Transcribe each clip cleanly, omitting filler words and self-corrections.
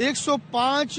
105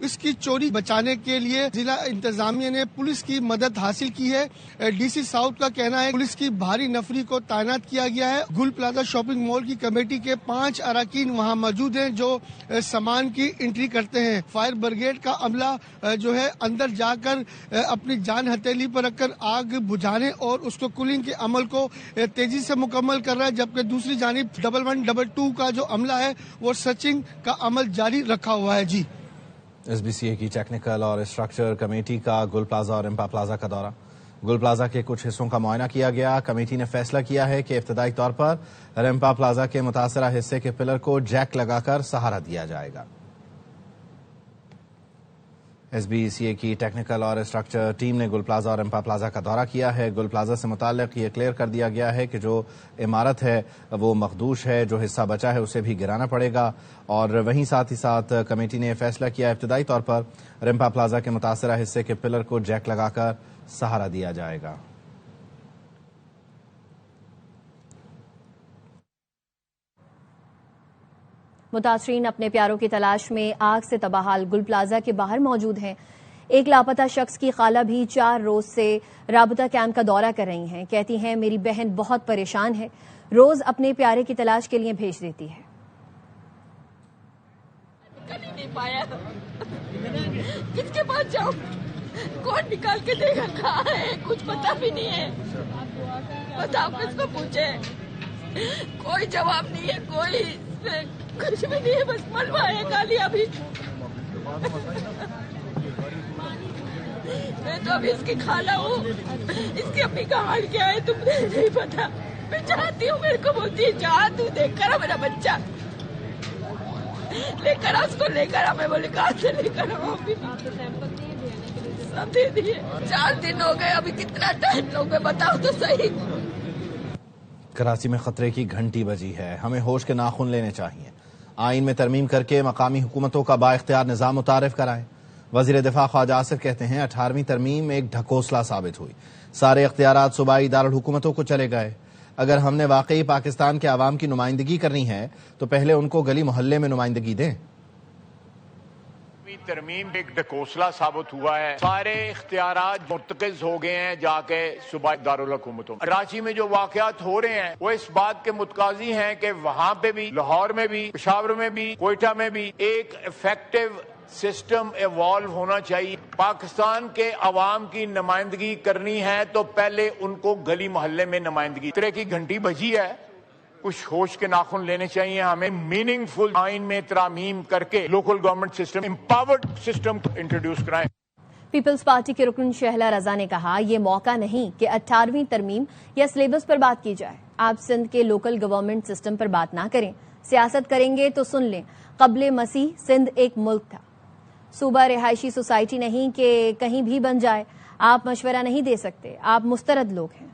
اس کی چوری بچانے کے لیے ضلع انتظامیہ نے پولیس کی مدد حاصل کی ہے۔ ڈی سی ساؤتھ کا کہنا ہے پولیس کی بھاری نفری کو تعینات کیا گیا ہے۔ گل پلازا شاپنگ مال کی کمیٹی کے 5 اراکین وہاں موجود ہیں جو سامان کی انٹری کرتے ہیں۔ فائر بریگیڈ کا عملہ جو ہے اندر جا کر اپنی جان ہتھیلی پر رکھ کر آگ بجھانے اور اس کو کولنگ کے عمل کو تیزی سے مکمل کر رہا ہے، جبکہ دوسری جانب 1122 کا جو عملہ ہے وہ سرچنگ کا عمل جاری رکھا ہوا ہے۔ جی ایس بی سی اے کی ٹیکنیکل اور اسٹرکچر کمیٹی کا گل پلازا اور امپا پلازا کا دورہ۔ گل پلازا کے کچھ حصوں کا معائنہ کیا گیا۔ کمیٹی نے فیصلہ کیا ہے کہ ابتدائی طور پر ریمپا پلازا کے متاثرہ حصے کے پلر کو جیک لگا کر سہارا دیا جائے گا۔ ایس بی سی اے کی ٹیکنیکل اور اسٹرکچر ٹیم نے گل پلازا اور امپا پلازا کا دورہ کیا ہے۔ گل پلازا سے متعلق یہ کلیئر کر دیا گیا ہے کہ جو عمارت ہے وہ مخدوش ہے، جو حصہ بچا ہے اسے بھی گرانا پڑے گا، اور وہیں ساتھ ہی ساتھ کمیٹی نے فیصلہ کیا ابتدائی طور پر ریمپا پلازا کے متاثرہ حصے کے پلر کو جیک لگا کر سہارا دیا جائے گا۔ متاثرین اپنے پیاروں کی تلاش میں آگ سے تباہال گل پلازا کے باہر موجود ہیں۔ ایک لاپتہ شخص کی خالہ بھی 4 روز سے رابطہ کیمپ کا دورہ کر رہی ہیں۔ کہتی ہیں میری بہن بہت پریشان ہے، روز اپنے پیارے کی تلاش کے لیے بھیج دیتی ہے۔ نہیں پایا، کس کے پاس جاؤں، کون نکال کے دے گا، کہاں ہے، کچھ پتا بھی نہیں ہے، بتاؤ کس کو پوچھے، کوئی جواب نہیں ہے، کوئی کچھ بھی نہیں ہے، بس ملبہ ہے خالی ابھی۔ میں تو ابھی اس کی خالہ ہوں، اس کی امی کا حال کیا ہے تمہیں نہیں پتا، میں چاہتی ہوں، میرے کو بولتی ہے جہاں تو دیکھ کر میرا بچہ لے کر اس کو لے کر، میں بولی کہاں سے لے کر سب دے دیے، 4 دن ہو گئے، ابھی کتنا ٹائم لوگ بتاؤ تو صحیح۔ کراچی میں خطرے کی گھنٹی بجی ہے، ہمیں ہوش کے ناخن لینے چاہیے، آئین میں ترمیم کر کے مقامی حکومتوں کا با اختیار نظام متعارف کرائیں۔ وزیر دفاع خواجہ آصف کہتے ہیں 18ویں ترمیم ایک ڈھکوسلا ثابت ہوئی، سارے اختیارات صوبائی دارالحکومتوں کو چلے گئے۔ اگر ہم نے واقعی پاکستان کے عوام کی نمائندگی کرنی ہے تو پہلے ان کو گلی محلے میں نمائندگی دیں۔ ترمیم ایک ڈھکوسلا ثابت ہوا ہے، سارے اختیارات مرتکز ہو گئے ہیں جا کے صوبائی دارالحکومتوں۔ کراچی میں جو واقعات ہو رہے ہیں وہ اس بات کے متقاضی ہیں کہ وہاں پہ بھی، لاہور میں بھی، پشاور میں بھی، کوئٹہ میں بھی ایک افیکٹو سسٹم ایوالو ہونا چاہیے۔ پاکستان کے عوام کی نمائندگی کرنی ہے تو پہلے ان کو گلی محلے میں نمائندگی۔ طرح کی گھنٹی بجی ہے، کچھ ہوش کے ناخن لینے چاہیے، ہمیں میننگ فل آئین میں ترامیم کر کے local government system, empowered system introduce کرائیں۔ پیپلز پارٹی کے رکن شہلا رضا نے کہا یہ موقع نہیں کہ 18ویں ترمیم یا سلیبس پر بات کی جائے، آپ سندھ کے لوکل گورنمنٹ سسٹم پر بات نہ کریں، سیاست کریں گے تو سن لیں، قبل مسیح سندھ ایک ملک تھا، صوبہ رہائشی سوسائٹی نہیں کہ کہیں بھی بن جائے، آپ مشورہ نہیں دے سکتے، آپ مسترد لوگ ہیں۔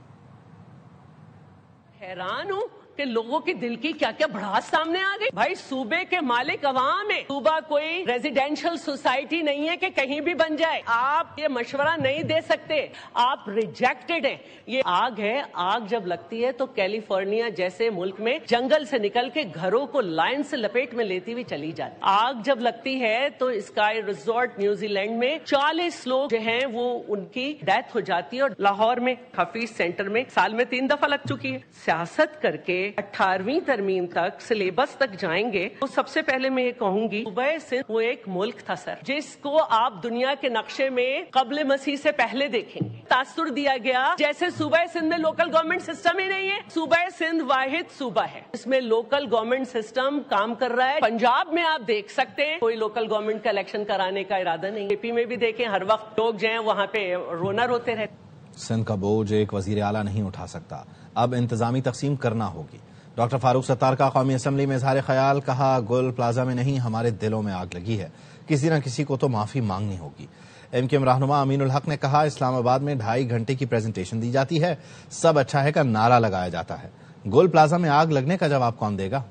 حیران ہوں کہ لوگوں کی دل کی کیا کیا بڑھاس سامنے آ گئی۔ بھائی صوبے کے مالک عوام ہے، صوبہ کوئی ریزیڈینشل سوسائٹی نہیں ہے کہ کہیں بھی بن جائے، آپ یہ مشورہ نہیں دے سکتے، آپ ریجیکٹڈ ہیں۔ یہ آگ ہے، آگ جب لگتی ہے تو کیلیفورنیا جیسے ملک میں جنگل سے نکل کے گھروں کو لائن سے لپیٹ میں لیتی ہوئی چلی جاتی۔ آگ جب لگتی ہے تو اسکائی ریزورٹ نیوزی لینڈ میں 40 لوگ جو ہیں وہ ان کی ڈیتھ ہو جاتی ہے، اور لاہور میں حفیظ سینٹر میں سال میں 3 دفعہ لگ چکی ہے۔ سیاست کر کے 18ویں ترمیم تک، سلیبس تک جائیں گے تو سب سے پہلے میں یہ کہوں گی صوبہ سندھ وہ ایک ملک تھا سر، جس کو آپ دنیا کے نقشے میں قبل مسیح سے پہلے دیکھیں گے۔ تاثر دیا گیا جیسے صوبہ سندھ میں لوکل گورنمنٹ سسٹم ہی نہیں ہے۔ صوبہ سندھ واحد صوبہ ہے اس میں لوکل گورنمنٹ سسٹم کام کر رہا ہے۔ پنجاب میں آپ دیکھ سکتے ہیں کوئی لوکل گورنمنٹ کا الیکشن کرانے کا ارادہ نہیں۔ اے پی میں بھی دیکھیں ہر وقت لوگ جو ہیں وہاں پہ رونا روتے رہتے۔ سندھ کا بوجھ ایک وزیر اعلیٰ نہیں اٹھا سکتا، اب انتظامی تقسیم کرنا ہوگی۔ ڈاکٹر فاروق ستار کا قومی اسمبلی میں اظہار خیال، کہا گل پلازا میں نہیں ہمارے دلوں میں آگ لگی ہے، کسی نہ کسی کو تو معافی مانگنی ہوگی۔ ایم کیو ایم رہنما امین الحق نے کہا اسلام آباد میں 2.5 گھنٹے کی پریزنٹیشن دی جاتی ہے، سب اچھا ہے کا نعرہ لگایا جاتا ہے، گل پلازا میں آگ لگنے کا جواب کون دے گا؟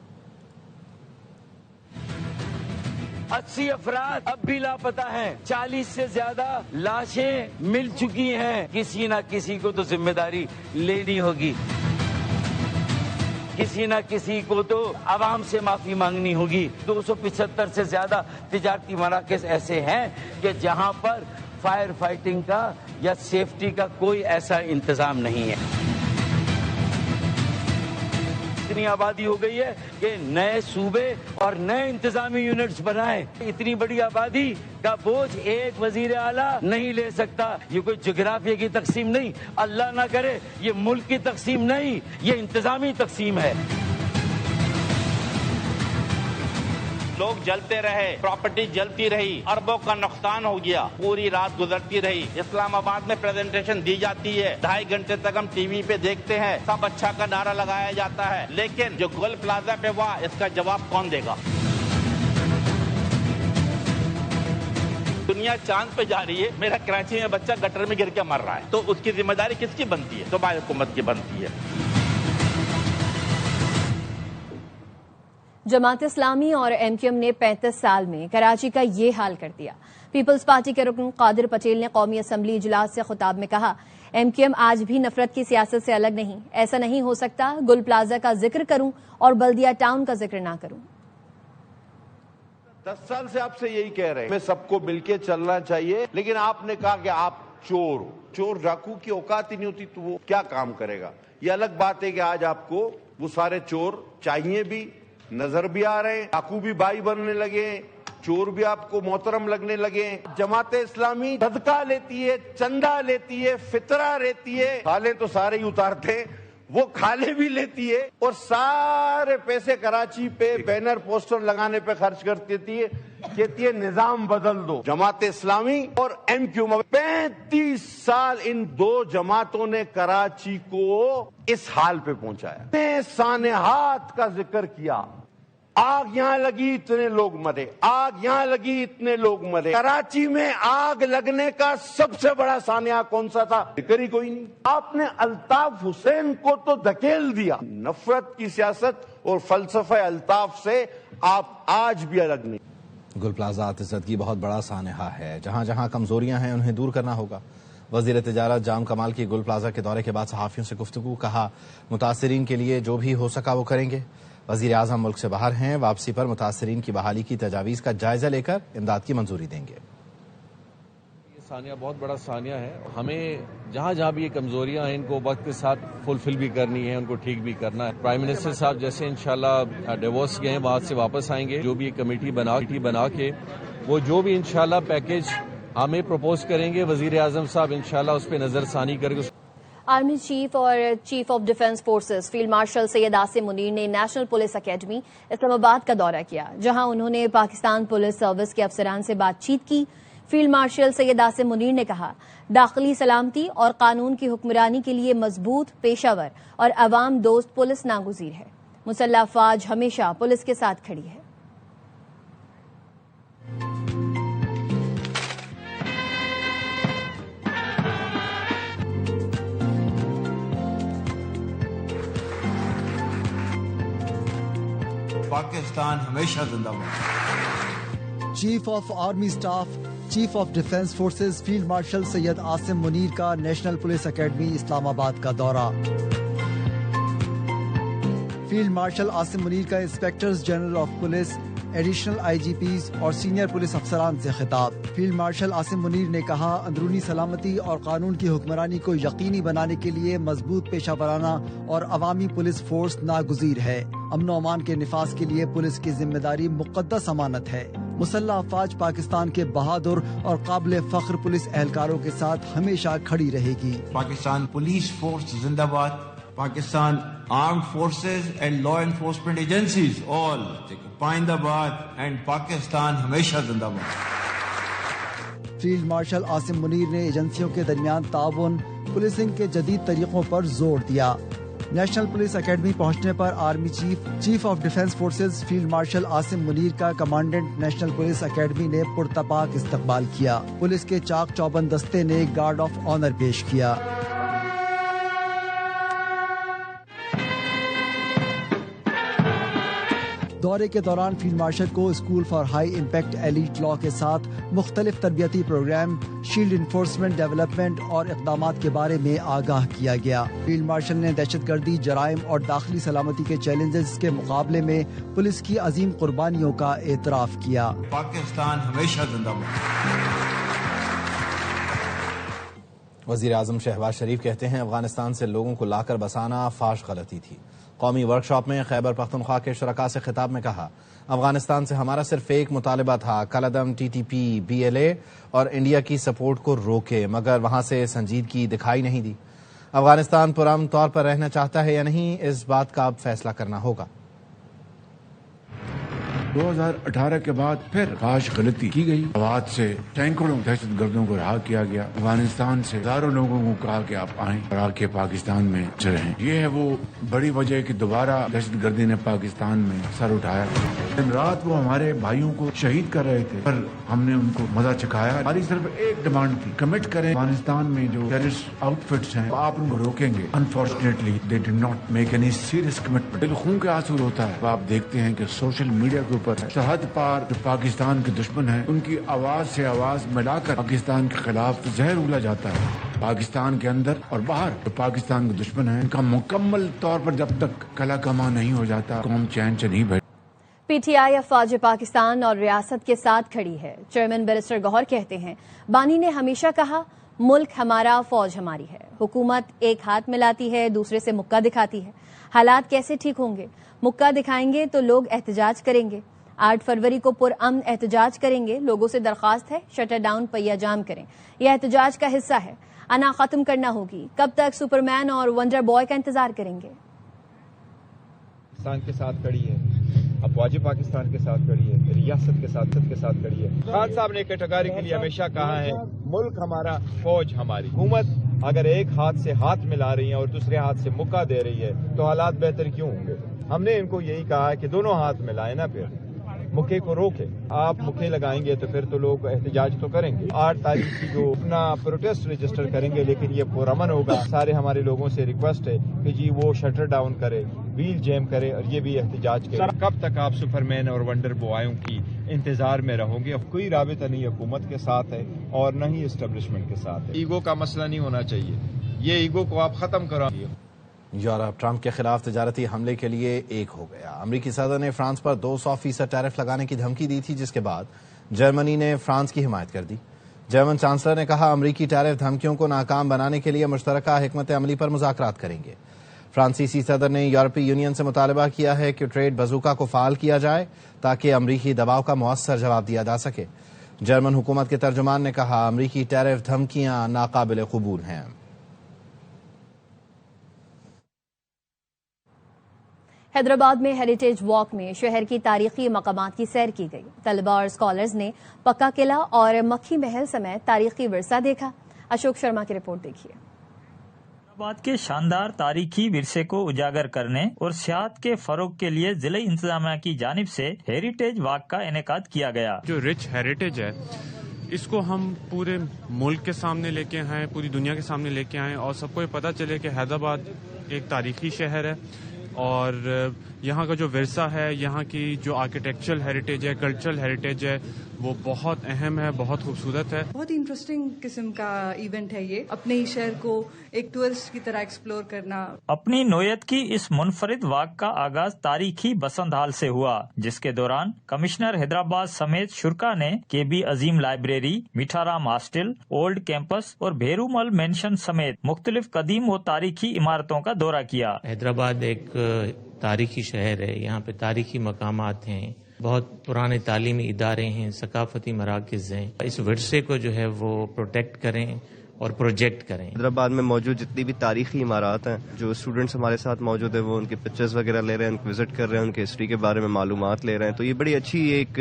80 افراد اب بھی لاپتہ ہیں، 40 سے زیادہ لاشیں مل چکی ہیں، کسی نہ کسی کو تو ذمہ داری لینی ہوگی۔ کسی نہ کسی کو تو عوام سے معافی مانگنی ہوگی. 275 سے زیادہ تجارتی مراکز ایسے ہیں کہ جہاں پر فائر فائٹنگ کا یا سیفٹی کا کوئی ایسا انتظام نہیں ہے. اتنی آبادی ہو گئی ہے کہ نئے صوبے اور نئے انتظامی یونٹس بنائے. اتنی بڑی آبادی کا بوجھ ایک وزیر اعلیٰ نہیں لے سکتا. یہ کوئی جغرافیہ کی تقسیم نہیں، اللہ نہ کرے یہ ملک کی تقسیم نہیں، یہ انتظامی تقسیم ہے. لوگ جلتے رہے، پراپرٹی جلتی رہی، اربوں کا نقصان ہو گیا، پوری رات گزرتی رہی. اسلام آباد میں پریزنٹیشن دی جاتی ہے، 2.5 گھنٹے تک ہم ٹی وی پہ دیکھتے ہیں، سب اچھا کا نعرہ لگایا جاتا ہے، لیکن جو گل پلازا پہ ہوا اس کا جواب کون دے گا؟ دنیا چاند پہ جا رہی ہے، میرا کراچی میں بچہ گٹر میں گر کے مر رہا ہے، تو اس کی ذمہ داری کس کی بنتی ہے؟ صوبائی حکومت کی بنتی ہے. جماعت اسلامی اور ایم کیو ایم نے 35 سال میں کراچی کا یہ حال کر دیا. پیپلز پارٹی کے رکن قادر پٹیل نے قومی اسمبلی اجلاس سے خطاب میں کہا، ایم کیو ایم آج بھی نفرت کی سیاست سے الگ نہیں. ایسا نہیں ہو سکتا گل پلازا کا ذکر کروں اور بلدیہ ٹاؤن کا ذکر نہ کروں. 10 سال سے آپ سے یہی کہہ رہے ہیں ہمیں سب کو مل کے چلنا چاہیے، لیکن آپ نے کہا کہ آپ چور ڈاکو کی اوقات ہی نہیں ہوتی تو وہ کیا کام کرے گا. یہ الگ بات ہے کہ آج آپ کو وہ سارے چور چاہیے بھی، نظر بھی آ رہے ہیں، ڈاکو بھی بھائی بننے لگے ہیں، چور بھی آپ کو محترم لگنے لگے ہیں. جماعت اسلامی صدقہ لیتی ہے، چندہ لیتی ہے، فطرہ لیتی ہے، کھالے تو سارے ہی اتارتے، وہ کھالے بھی لیتی ہے اور سارے پیسے کراچی پہ بینر پوسٹر لگانے پہ خرچ کرتی ہے. کہتی ہے نظام بدل دو. جماعت اسلامی اور ایم کیو ایم 35 سال ان دو جماعتوں نے کراچی کو اس حال پہ پہنچایا. اتنے سانحات کا ذکر کیا، آگ یہاں لگی اتنے لوگ مرے، آگ یہاں لگی اتنے لوگ مرے. کراچی میں آگ لگنے کا سب سے بڑا سانحہ کون سا تھا؟ ذکر ہی کوئی نہیں. آپ نے الطاف حسین کو تو دھکیل دیا. نفرت کی سیاست اور فلسفہ الطاف سے آپ آج بھی الگ نہیں. گل پلازا آتش کی بہت بڑا سانحہ ہے، جہاں جہاں کمزوریاں ہیں انہیں دور کرنا ہوگا. وزیر تجارت جام کمال کی گل پلازا کے دورے کے بعد صحافیوں سے گفتگو. کہا متاثرین کے لیے جو بھی ہو سکا وہ کریں گے. وزیر اعظم ملک سے باہر ہیں، واپسی پر متاثرین کی بحالی کی تجاویز کا جائزہ لے کر امداد کی منظوری دیں گے. یہ سانحہ بہت بڑا سانحہ ہے، ہمیں جہاں جہاں بھی یہ کمزوریاں ہیں ان کو وقت کے ساتھ فلفل بھی کرنی ہے، ان کو ٹھیک بھی کرنا ہے. پرائم منسٹر صاحب جیسے انشاءاللہ ڈیووس گئے ہیں وہاں سے واپس آئیں گے، جو بھی ایک کمیٹی بنا کے وہ جو بھی انشاءاللہ پیکیج ہمیں پروپوز کریں گے، وزیر اعظم صاحب انشاءاللہ اس پہ نظر ثانی کر کے. آرمی چیف اور chief of defence forces field marshal Syed Asim Munir نے نیشنل پولیس اکیڈمی اسلام آباد کا دورہ کیا، جہاں انہوں نے پاکستان پولیس سروس کے افسران سے بات چیت کی. فیلڈ مارشل سید عاصم منیر نے کہا، داخلی سلامتی اور قانون کی حکمرانی کے لیے مضبوط، پیشہ ور اور عوام دوست پولیس ناگزیر ہے. مسلح افواج ہمیشہ پولیس کے ساتھ کھڑی ہے. پاکستان ہمیشہ زندہ باد. Chief of army staff chief of defence forces field marshal Syed Asim Munir کا نیشنل پولیس اکیڈمی اسلام آباد کا دورہ. فیلڈ مارشل عاصم منیر کا inspectors general of police, additional I G Ps اور سینئر پولیس افسران سے خطاب. فیلڈ مارشل عاصم منیر نے کہا، اندرونی سلامتی اور قانون کی حکمرانی کو یقینی بنانے کے لیے مضبوط پیشہ ورانہ اور عوامی پولیس فورس ناگزیر ہے. امن و امان کے نفاذ کے لیے پولیس کی ذمہ داری مقدس امانت ہے. مسلح افواج پاکستان کے بہادر اور قابل فخر پولیس اہلکاروں کے ساتھ ہمیشہ کھڑی رہے گی. پاکستان پولیس فورس زندہ باد. Pakistan armed forces and law enforcement agencies all پائندہ باد اینڈ پاکستان ہمیشہ زندہ باد. فیلڈ مارشل عاصم منیر نے ایجنسیوں کے درمیان تعاون، پولیسنگ کے جدید طریقوں پر زور دیا. نیشنل پولیس اکیڈمی پہنچنے پر army chief of defence forces field marshal Asim Munir کا کمانڈنٹ نیشنل پولیس اکیڈمی نے پرتپاک استقبال کیا. پولیس کے چاق چوبند دستے نے گارڈ آف آنر پیش کیا. دورے کے دوران فیلڈ مارشل کو school for high impact elite law کے ساتھ مختلف تربیتی پروگرام، شیلڈ انفورسمنٹ ڈیولپمنٹ اور اقدامات کے بارے میں آگاہ کیا گیا۔ فیلڈ مارشل نے دہشت گردی، جرائم اور داخلی سلامتی کے چیلنجز کے مقابلے میں پولیس کی عظیم قربانیوں کا اعتراف کیا۔ پاکستان ہمیشہ زندہ باد۔ وزیر اعظم شہباز شریف کہتے ہیں افغانستان سے لوگوں کو لا کر بسانا فاش غلطی تھی۔ قومی ورکشاپ میں خیبر پختونخوا کے شرکاء سے خطاب میں کہا، افغانستان سے ہمارا صرف ایک مطالبہ تھا، کالعدم TTP BLA اور انڈیا کی سپورٹ کو روکے، مگر وہاں سے سنجیدگی دکھائی نہیں دی۔ افغانستان پرامن طور پر رہنا چاہتا ہے یا نہیں، اس بات کا اب فیصلہ کرنا ہوگا۔ 2018 کے بعد پھر فاش غلطی کی گئی، اواد سے سینکڑوں دہشت گردوں کو رہا کیا گیا، افغانستان سے ہزاروں لوگوں کو کہا کہ آپ آئیں اور آ کے پاکستان میں رہیں۔ یہ ہے وہ بڑی وجہ کہ دوبارہ دہشت گردی نے پاکستان میں سر اٹھایا۔ دن رات وہ ہمارے بھائیوں کو شہید کر رہے تھے، پر ہم نے ان کو مزہ چکھایا۔ ہماری صرف ایک ڈیمانڈ تھی، کمٹ کریں افغانستان میں جو ٹیررسٹ آؤٹ فٹس ہیں آپ ان کو روکیں گے۔ Unfortunately they did not make any serious commitment. دل خون کے آنسو ہوتا ہے۔ آپ دیکھتے ہیں کہ سوشل میڈیا کے اوپر سرحد پار جو پاکستان کے دشمن ہیں ان کی آواز سے آواز ملا کر پاکستان کے خلاف زہر اگلا جاتا ہے۔ پاکستان کے اندر اور باہر جو پاکستان کے دشمن ہیں ان کا مکمل طور پر جب تک کلا کما نہیں ہو جاتا قوم چین سے نہیں بیٹھتی۔ PTI افواج پاکستان اور ریاست کے ساتھ کھڑی ہے۔ چیئرمین بیرسٹر گوہر کہتے ہیں، بانی نے ہمیشہ کہا ملک ہمارا، فوج ہماری ہے۔ حکومت ایک ہاتھ ملاتی ہے، دوسرے سے مکہ دکھاتی ہے۔ حالات کیسے ٹھیک ہوں گے؟ مکہ دکھائیں گے تو لوگ احتجاج کریں گے۔ 8 فروری کو پرامن احتجاج کریں گے۔ لوگوں سے درخواست ہے شٹر ڈاؤن پہیہ جام کریں، یہ احتجاج کا حصہ ہے۔ انا ختم کرنا ہوگی۔ کب تک سپرمین اور ونڈر بوائے کا انتظار کریں گے؟ پاکستان کے ساتھ کھڑی ہے، افواج پاکستان کے ساتھ کھڑی ہے، ریاست کے ساتھ کھڑی ہے۔ خان صاحب نے کیٹیگریکلی ہمیشہ کہا ہے ملک ہمارا، فوج ہماری۔ حکومت اگر ایک ہاتھ سے ہاتھ ملا رہی ہے اور دوسرے ہاتھ سے مکہ دے رہی ہے تو حالات بہتر کیوں ہوں گے؟ ہم نے ان کو یہی کہا ہے کہ دونوں ہاتھ ملائیں نا، پھر مکے کو روکے۔ آپ مکے لگائیں گے تو پھر تو لوگ احتجاج تو کریں گے۔ 8 تاریخ کی جو اپنا پروٹیسٹ رجسٹر کریں گے لیکن یہ پرامن ہوگا۔ سارے ہمارے لوگوں سے ریکویسٹ ہے کہ جی وہ شٹر ڈاؤن کرے، ویل جیم کرے اور یہ بھی احتجاج کرے۔ کب تک آپ سپرمین اور ونڈر بوائوں کی انتظار میں رہو گے؟ کوئی رابطہ نہیں حکومت کے ساتھ ہے اور نہ ہی اسٹیبلشمنٹ کے ساتھ ہے۔ ایگو کا مسئلہ نہیں ہونا چاہیے، یہ ایگو کو آپ ختم کرو۔ یورپ ٹرمپ کے خلاف تجارتی حملے کے لیے ایک ہو گیا۔ امریکی صدر نے فرانس پر 200% ٹیرف لگانے کی دھمکی دی تھی، جس کے بعد جرمنی نے فرانس کی حمایت کر دی۔ جرمن چانسلر نے کہا امریکی ٹیرف دھمکیوں کو ناکام بنانے کے لیے مشترکہ حکمت عملی پر مذاکرات کریں گے۔ فرانسیسی صدر نے یورپی یونین سے مطالبہ کیا ہے کہ ٹریڈ بازوکا کو فعال کیا جائے تاکہ امریکی دباؤ کا مؤثر جواب دیا جا سکے۔ جرمن حکومت کے ترجمان نے کہا امریکی ٹیرف دھمکیاں ناقابل قبول ہیں۔ حیدرآباد میں ہیریٹیج واک میں شہر کی تاریخی مقامات کی سیر کی گئی۔ طلباء اور اسکالرز نے پکا قلعہ اور مکھی محل سمیت تاریخی ورثہ دیکھا۔ اشوک شرما کی رپورٹ دیکھیے۔ حیدرآباد کے شاندار تاریخی ورثے کو اجاگر کرنے اور سیاحت کے فروغ کے لیے ضلع انتظامیہ کی جانب سے ہیریٹیج واک کا انعقاد کیا گیا۔ جو رچ ہیریٹیج ہے اس کو ہم پورے ملک کے سامنے لے کے آئیں، پوری دنیا کے سامنے لے کے آئیں اور سب کو یہ پتہ چلے کہ حیدرآباد ایک تاریخی شہر ہے اور یہاں کا جو ورثہ ہے، یہاں کی جو آرکیٹیکچرل ہیریٹیج ہے، کلچرل ہیریٹیج ہے، وہ بہت اہم ہے، بہت خوبصورت ہے۔ بہت انٹرسٹنگ قسم کا ایونٹ ہے یہ، اپنے ہی شہر کو ایک ٹورسٹ کی طرح ایکسپلور کرنا۔ اپنی نوعیت کی اس منفرد واک کا آغاز تاریخی بسنت ہال سے ہوا، جس کے دوران کمشنر حیدرآباد سمیت شرکا نے K B Azim library, Mitharam hostel, old campus اور بھیرومل مینشن سمیت مختلف قدیم و تاریخی عمارتوں کا دورہ کیا۔ حیدرآباد ایک تاریخی شہر ہے، یہاں پہ تاریخی مقامات ہیں، بہت پرانے تعلیمی ادارے ہیں، ثقافتی مراکز ہیں۔ اس ورثے کو جو ہے وہ پروٹیکٹ کریں اور پروجیکٹ کریں۔ حیدرآباد میں موجود جتنی بھی تاریخی عمارات ہیں، جو اسٹوڈنٹس ہمارے ساتھ موجود ہیں وہ ان کے پکچرز وغیرہ لے رہے ہیں، ان کو وزٹ کر رہے ہیں، ان کے ہسٹری کے بارے میں معلومات لے رہے ہیں، تو یہ بڑی اچھی ایک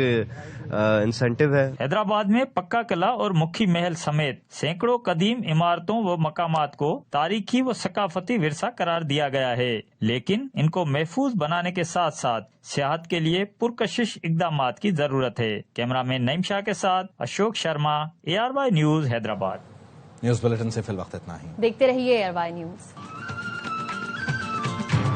انسینٹیو ہے۔ حیدرآباد میں پکا قلعہ اور مکھی محل سمیت سینکڑوں قدیم عمارتوں و مقامات کو تاریخی و ثقافتی ورثہ قرار دیا گیا ہے، لیکن ان کو محفوظ بنانے کے ساتھ ساتھ سیاحت کے لیے پرکشش اقدامات کی ضرورت ہے۔ کیمرہ مین نعیم شاہ کے ساتھ Ashok Sharma, ARY news, Hyderabad. News bulletin سے فی الوقت اتنا ہی۔ دیکھتے رہیے ARY نیوز۔